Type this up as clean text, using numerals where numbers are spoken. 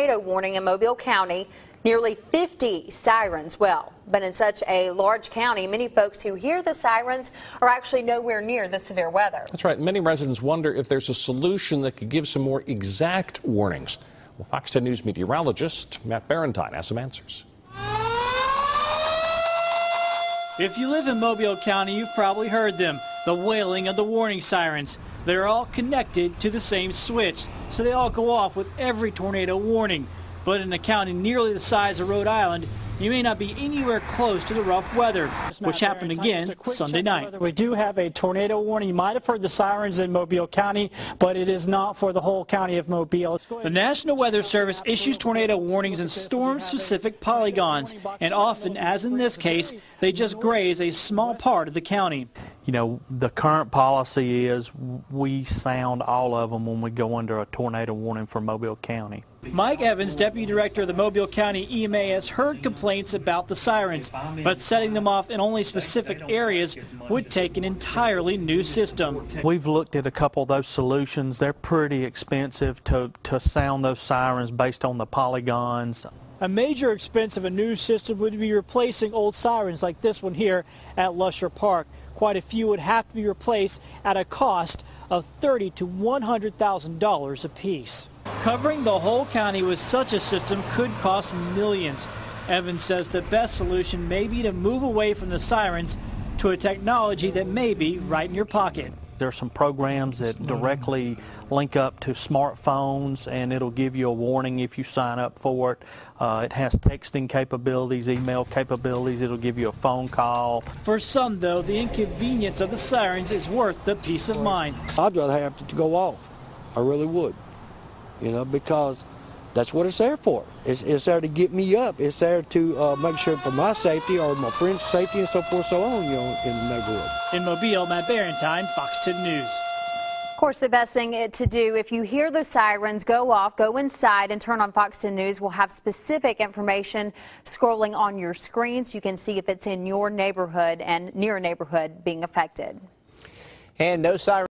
tornado warning in Mobile County. Nearly 50 sirens. Well, but in such a large county, many folks who hear the sirens are actually nowhere near the severe weather. That's right. Many residents wonder if there's a solution that could give some more exact warnings. Well, Fox 10 News meteorologist Matt Barentine has some answers. If you live in Mobile County, you've probably heard them, the wailing of the warning sirens. They're all connected to the same switch, so they all go off with every tornado warning. But in a county nearly the size of Rhode Island, you may not be anywhere close to the rough weather, which happened again Sunday night. We do have a tornado warning. You might have heard the sirens in Mobile County, but it is not for the whole county of Mobile. The National Weather Service issues tornado warnings in storm-specific polygons, and often, as in this case, they just graze a small part of the county. You know, the current policy is we sound all of them when we go under a tornado warning for Mobile County. Mike Evans, Deputy Director of the Mobile County EMA, has heard complaints about the sirens, but setting them off in only specific areas would take an entirely new system. We've looked at a couple of those solutions. They're pretty expensive to sound those sirens based on the polygons. A major expense of a new system would be replacing old sirens like this one here at Lusher Park. Quite a few would have to be replaced at a cost of $30,000 to $100,000 apiece. Covering the whole county with such a system could cost millions. Evans says the best solution may be to move away from the sirens to a technology that may be right in your pocket. There are some programs that directly link up to smartphones, and it'll give you a warning if you sign up for it. It has texting capabilities, email capabilities. It'll give you a phone call. For some, though, the inconvenience of the sirens is worth the peace of mind. I'd rather have it to go off. I really would. You know, because that's what it's there for. It's there to get me up. It's there to make sure for my safety or my friend's safety and so forth, so on, you know, in the neighborhood. In Mobile, Matt Barentine, Fox 10 News. Of course, the best thing to do if you hear the sirens go off, go inside and turn on Fox 10 News. We'll have specific information scrolling on your screen so you can see if it's in your neighborhood and near a neighborhood being affected. And no sirens.